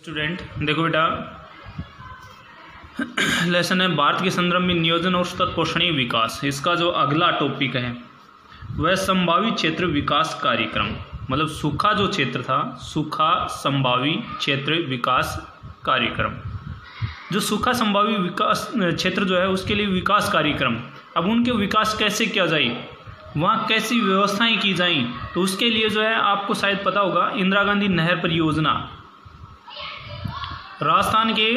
Student देखो बेटा, lesson है भारत के संदर्भ में नियोजन और सतत पोषणीय विकास। इसका जो अगला टॉपिक है वह संभावित क्षेत्र विकास कार्यक्रम, मतलब सूखा जो क्षेत्र था, सूखा संभावी क्षेत्र विकास कार्यक्रम। जो सूखा संभावी विकास क्षेत्र जो है उसके लिए विकास कार्यक्रम, अब उनके विकास कैसे किया जाए, वहाँ कैसी व्यवस्थाएं की जाएं, तो उसके लिए जो है आपको शायद पता होगा इंदिरा गांधी नहर परियोजना। राजस्थान के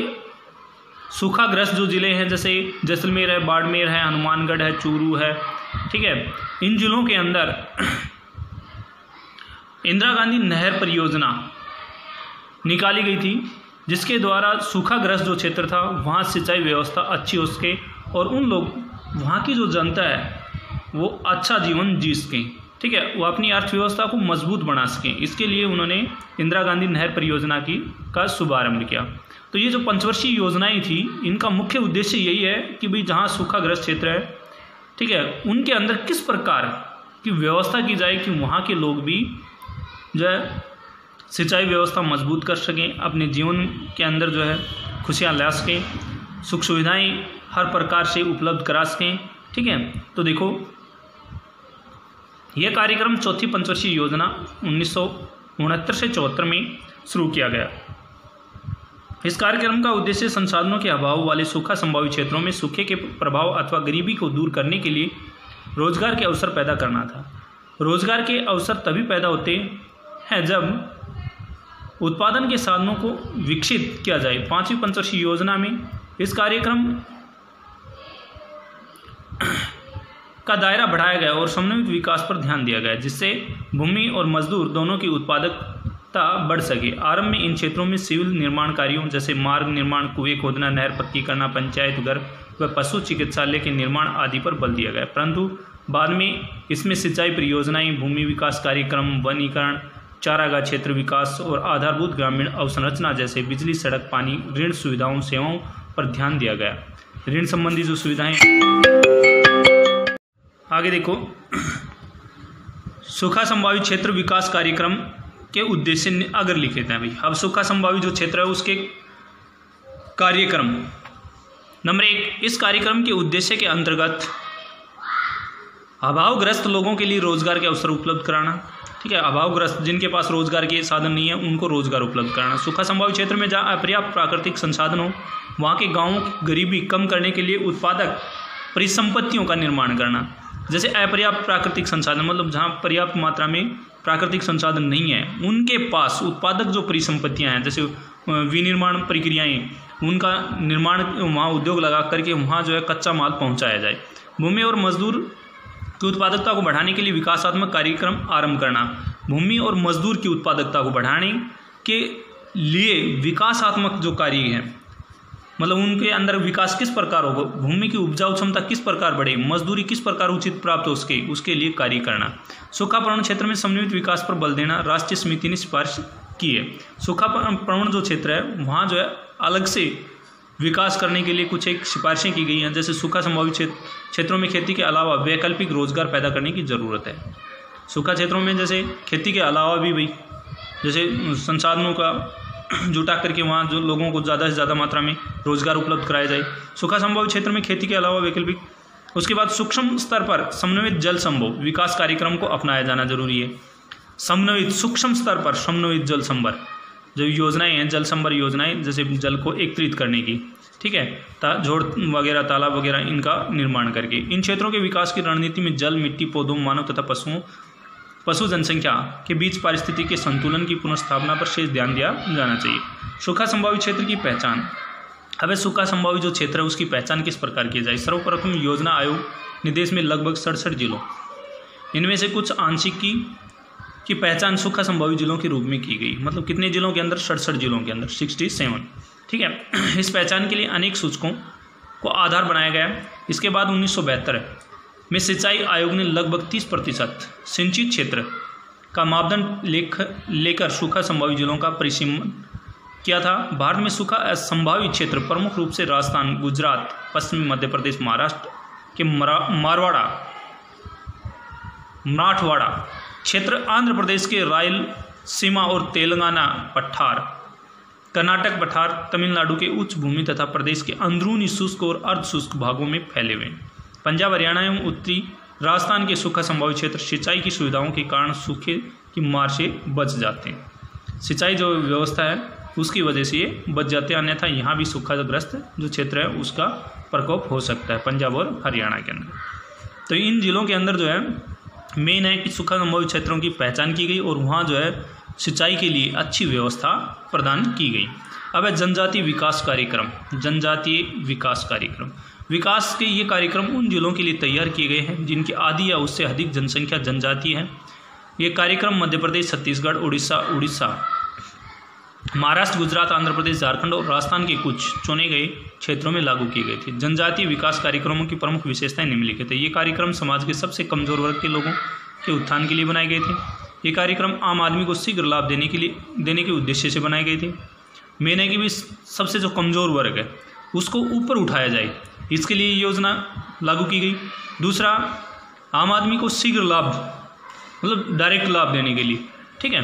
सूखाग्रस्त जो ज़िले हैं जैसे जैसलमेर है, बाड़मेर है, हनुमानगढ़ है, चूरू है, ठीक है, इन जिलों के अंदर इंदिरा गांधी नहर परियोजना निकाली गई थी, जिसके द्वारा सूखाग्रस्त जो क्षेत्र था वहाँ सिंचाई व्यवस्था अच्छी हो सके और उन लोग, वहाँ की जो जनता है वो अच्छा जीवन जी सकें, ठीक है, वो अपनी अर्थव्यवस्था को मजबूत बना सकें। इसके लिए उन्होंने इंदिरा गांधी नहर परियोजना का शुभारंभ किया। तो ये जो पंचवर्षीय योजनाएं थी, इनका मुख्य उद्देश्य यही है कि भाई जहाँ सूखाग्रस्त क्षेत्र है, ठीक है, उनके अंदर किस प्रकार की व्यवस्था की जाए कि वहाँ के लोग भी जो है सिंचाई व्यवस्था मजबूत कर सकें, अपने जीवन के अंदर जो है खुशियाँ ला सकें, सुख सुविधाएँ हर प्रकार से उपलब्ध करा सकें, ठीक है। तो देखो, यह कार्यक्रम चौथी पंचवर्षीय योजना 1969 से 74 में शुरू किया गया। इस कार्यक्रम का उद्देश्य संसाधनों के अभाव वाले सूखा संभावित क्षेत्रों में सूखे के प्रभाव अथवा गरीबी को दूर करने के लिए रोजगार के अवसर पैदा करना था। रोजगार के अवसर तभी पैदा होते हैं जब उत्पादन के साधनों को विकसित किया जाए। पांचवी पंचवर्षीय योजना में इस कार्यक्रम का दायरा बढ़ाया गया और समन्वित विकास पर ध्यान दिया गया, जिससे भूमि और मजदूर दोनों की उत्पादकता बढ़ सके। आरंभ में इन क्षेत्रों में सिविल निर्माण कार्यों जैसे मार्ग निर्माण, कुएं खोदना, नहर पक्की करना, पंचायत घर व पशु चिकित्सालय के निर्माण आदि पर बल दिया गया, परंतु बाद में इसमें सिंचाई परियोजनाएं, भूमि विकास कार्यक्रम, वनीकरण, चारागाह क्षेत्र विकास और आधारभूत ग्रामीण अवसंरचना जैसे बिजली, सड़क, पानी, ऋण सुविधाओं, सेवाओं पर ध्यान दिया गया। ऋण संबंधी जो सुविधाएं, आगे देखो, सूखा संभावित क्षेत्र विकास कार्यक्रम के उद्देश्य अगर लिखे थे भाई। अब सूखा संभावित जो क्षेत्र है उसके कार्यक्रम, नंबर 1, इस कार्यक्रम के उद्देश्य के अंतर्गत अभावग्रस्त लोगों के लिए रोजगार के अवसर उपलब्ध कराना, ठीक है, अभावग्रस्त जिनके पास रोजगार के साधन नहीं है उनको रोजगार उपलब्ध कराना। सूखा संभावित क्षेत्र में जहाँ अपर्याप्त प्राकृतिक संसाधन हो वहाँ के गाँवों की गरीबी कम करने के लिए उत्पादक परिसंपत्तियों का निर्माण करना। जैसे अपर्याप्त प्राकृतिक संसाधन मतलब जहाँ पर्याप्त मात्रा में प्राकृतिक संसाधन नहीं है, उनके पास उत्पादक जो परिसंपत्तियाँ हैं जैसे विनिर्माण प्रक्रियाएँ, उनका निर्माण वहाँ उद्योग लगा करके वहाँ जो है कच्चा माल पहुँचाया जाए। भूमि और मजदूर की उत्पादकता को बढ़ाने के लिए विकासात्मक कार्यक्रम आरंभ करना। भूमि और मजदूर की उत्पादकता को बढ़ाने के लिए विकासात्मक जो कार्य हैं, मतलब उनके अंदर विकास किस प्रकार होगा, भूमि की उपजाऊ क्षमता किस प्रकार बढ़े, मजदूरी किस प्रकार उचित प्राप्त हो सके, उसके लिए कार्य करना। सूखा प्रवण क्षेत्र में समन्वित विकास पर बल देना राष्ट्रीय समिति ने सिफारिश की है। सूखा प्रवण जो क्षेत्र है वहाँ जो है अलग से विकास करने के लिए कुछ एक सिफारिशें की गई हैं, जैसे सूखा संभावित क्षेत्रों में खेती के अलावा वैकल्पिक रोजगार पैदा करने की ज़रूरत है। सूखा क्षेत्रों में जैसे खेती के अलावा भी भाई जैसे संसाधनों का जुटा करके वहाँ जो लोगों को ज़्यादा से ज़्यादा मात्रा में रोजगार उपलब्ध कराया जाए। सूखा संभावित क्षेत्र में खेती के अलावा वैकल्पिक, उसके बाद सूक्ष्म स्तर पर समन्वित जल संभव विकास कार्यक्रम को अपनाया जाना जरूरी है। समन्वित सूक्ष्म स्तर पर समन्वित जल संभर जो योजनाएं हैं, जल संभर योजनाएं जैसे जल को एकत्रित करने की, ठीक है, जोड़ वगैरह, तालाब वगैरह, इनका निर्माण करके इन क्षेत्रों के विकास की रणनीति में जल, मिट्टी, पौधों, मानव तथा पशु जनसंख्या के बीच पारिस्थितिकी के संतुलन की पुनर्स्थापना पर शेष ध्यान दिया जाना चाहिए। सूखा संभावित क्षेत्र की पहचान, अब सूखा संभावित जो क्षेत्र है उसकी पहचान किस प्रकार की जाए। सर्वप्रथम योजना आयोग ने देश में लगभग 67 जिलों, इनमें से कुछ आंशिक की पहचान सूखा संभावित जिलों के रूप में की गई। मतलब कितने जिलों के अंदर, 67 जिलों के अंदर, 67, ठीक है। इस पहचान के लिए अनेक सूचकों को आधार बनाया गया। इसके बाद 1972 में सिंचाई आयोग ने लगभग 30% सिंचित क्षेत्र का मापदंड लेकर सूखा संभावित जिलों का परिसीमन किया था। भारत में सूखा संभावित क्षेत्र प्रमुख रूप से राजस्थान, गुजरात, पश्चिमी मध्य प्रदेश, महाराष्ट्र के मराठवाड़ा क्षेत्र, आंध्र प्रदेश के रायल सीमा और तेलंगाना पठार कर्नाटक पठार तमिलनाडु के उच्च भूमि तथा प्रदेश के अंदरूनी शुष्क और अर्ध शुष्क भागों में फैले हुए हैं। पंजाब, हरियाणा एवं उत्तरी राजस्थान के सूखा संभावित क्षेत्र सिंचाई की सुविधाओं के कारण सूखे की मार से बच जाते हैं। सिंचाई जो व्यवस्था है उसकी वजह से ये बच जाते हैं, अन्यथा यहाँ भी सूखाग्रस्त जो क्षेत्र है उसका प्रकोप हो सकता है पंजाब और हरियाणा के अंदर। तो इन जिलों के अंदर जो है मेन है कि सूखा संभावित क्षेत्रों की पहचान की गई और वहाँ जो है सिंचाई के लिए अच्छी व्यवस्था प्रदान की गई। अब है जनजातीय विकास कार्यक्रम। जनजातीय विकास कार्यक्रम, विकास के ये कार्यक्रम उन जिलों के लिए तैयार किए गए हैं जिनकी आधी या उससे अधिक जनसंख्या जनजातीय है। ये कार्यक्रम मध्य प्रदेश, छत्तीसगढ़, उड़ीसा, महाराष्ट्र, गुजरात, आंध्र प्रदेश, झारखंड और राजस्थान के कुछ चुने गए क्षेत्रों में लागू किए गए थे। जनजातीय विकास कार्यक्रमों की प्रमुख विशेषताएं निम्नलिखित है। ये कार्यक्रम समाज के सबसे कमजोर वर्ग के लोगों के उत्थान के लिए बनाए गए थे। ये कार्यक्रम आम आदमी को शीघ्र लाभ देने के उद्देश्य से बनाए गए थे। मेन है कि भी सबसे जो कमज़ोर वर्ग है उसको ऊपर उठाया जाए, इसके लिए योजना लागू की गई। दूसरा, आम आदमी को शीघ्र लाभ मतलब डायरेक्ट लाभ देने के लिए, ठीक है,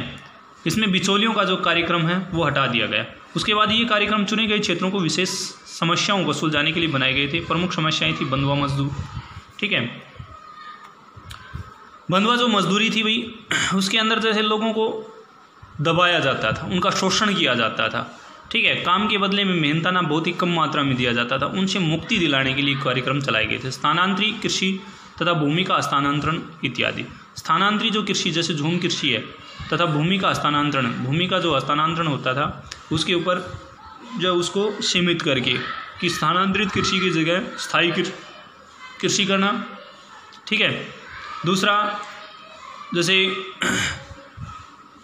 इसमें बिचौलियों का जो कार्यक्रम है वो हटा दिया गया। उसके बाद ये कार्यक्रम चुने गए क्षेत्रों को विशेष समस्याओं को सुलझाने के लिए बनाए गए थे। प्रमुख समस्याएं थी बंधुआ मजदूर, ठीक है, बंधुआ जो मजदूरी थी भाई उसके अंदर जैसे लोगों को दबाया जाता था, उनका शोषण किया जाता था, ठीक है, काम के बदले में मेहनताना बहुत ही कम मात्रा में दिया जाता था, उनसे मुक्ति दिलाने के लिए कार्यक्रम चलाए गए थे। स्थानांतरी कृषि तथा भूमि का हस्तांतरण इत्यादि। स्थानांतरी जो कृषि जैसे झूम कृषि है तथा भूमि का हस्तांतरण, भूमि का जो हस्तांतरण होता था उसके ऊपर जो उसको सीमित करके कि स्थानांतरित कृषि की जगह स्थायी कृषि करना, ठीक है। दूसरा, जैसे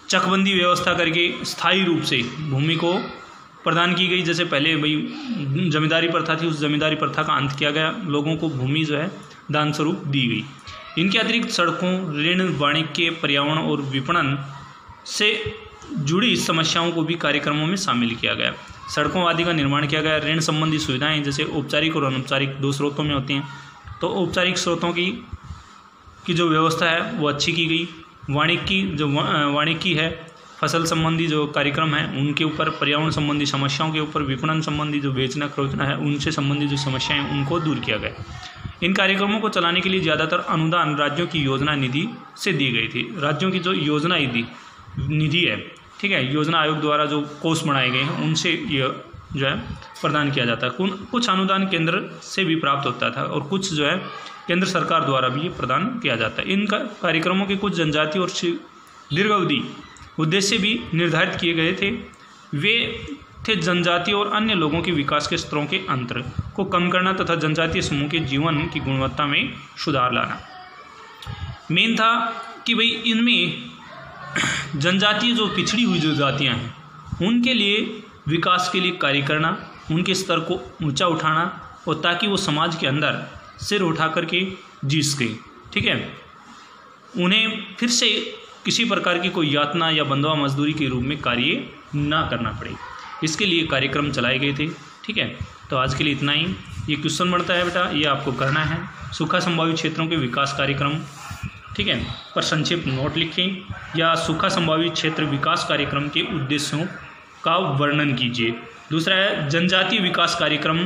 चकबंदी व्यवस्था करके स्थायी रूप से भूमि को प्रदान की गई। जैसे पहले भाई जमींदारी प्रथा थी, उस जमींदारी प्रथा का अंत किया गया, लोगों को भूमि जो है दान स्वरूप दी गई। इनके अतिरिक्त सड़कों, ऋण, वाणिज्य, पर्यावरण और विपणन से जुड़ी समस्याओं को भी कार्यक्रमों में शामिल किया गया। सड़कों आदि का निर्माण किया गया। ऋण संबंधी सुविधाएं जैसे औपचारिक और अनौपचारिक दो स्रोतों में होती हैं, तो औपचारिक स्रोतों की जो व्यवस्था है वो अच्छी की गई। वाणिज्य है, फसल संबंधी जो कार्यक्रम है उनके ऊपर, पर्यावरण संबंधी समस्याओं के ऊपर, विपणन संबंधी जो बेचना खरीदना है उनसे संबंधित जो समस्याएं हैं उनको दूर किया गया। इन कार्यक्रमों को चलाने के लिए ज़्यादातर अनुदान राज्यों की योजना निधि से दी गई थी। राज्यों की जो योजना निधि है, ठीक है, योजना आयोग द्वारा जो कोष बनाए गए हैं उनसे ये जो है प्रदान किया जाता है। कुछ अनुदान केंद्र से भी प्राप्त होता था और कुछ जो है केंद्र सरकार द्वारा भी ये प्रदान किया जाता है। इन कार्यक्रमों के कुछ जनजातीय और दीर्घावधि उद्देश्य भी निर्धारित किए गए थे। वे थे जनजातीय और अन्य लोगों के विकास के स्तरों के अंतर को कम करना तथा जनजातीय समूह के जीवन की गुणवत्ता में सुधार लाना। मेन था कि भाई इनमें जनजातीय जो पिछड़ी हुई जो जातियाँ हैं उनके लिए विकास के लिए कार्य करना, उनके स्तर को ऊंचा उठाना और ताकि वो समाज के अंदर सिर उठा करके जी सके, ठीक है, उन्हें फिर से किसी प्रकार की कोई यातना या बंधुआ मजदूरी के रूप में कार्य ना करना पड़े, इसके लिए कार्यक्रम चलाए गए थे, ठीक है। तो आज के लिए इतना ही। ये क्वेश्चन बनता है बेटा, ये आपको करना है, सूखा संभावित क्षेत्रों के विकास कार्यक्रम, ठीक है, पर संक्षिप्त नोट लिखें या सूखा संभावित क्षेत्र विकास कार्यक्रम के उद्देश्यों का वर्णन कीजिए। दूसरा है जनजातीय विकास कार्यक्रम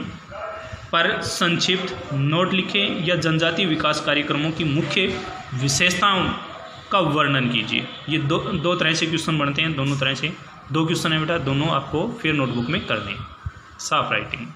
पर संक्षिप्त नोट लिखें या जनजातीय विकास कार्यक्रमों की मुख्य विशेषताओं का वर्णन कीजिए। ये दो तरह से क्वेश्चन बनते हैं, दोनों तरह से 2 क्वेश्चन है बेटा, दोनों आपको फिर नोटबुक में कर दें। साफ राइटिंग।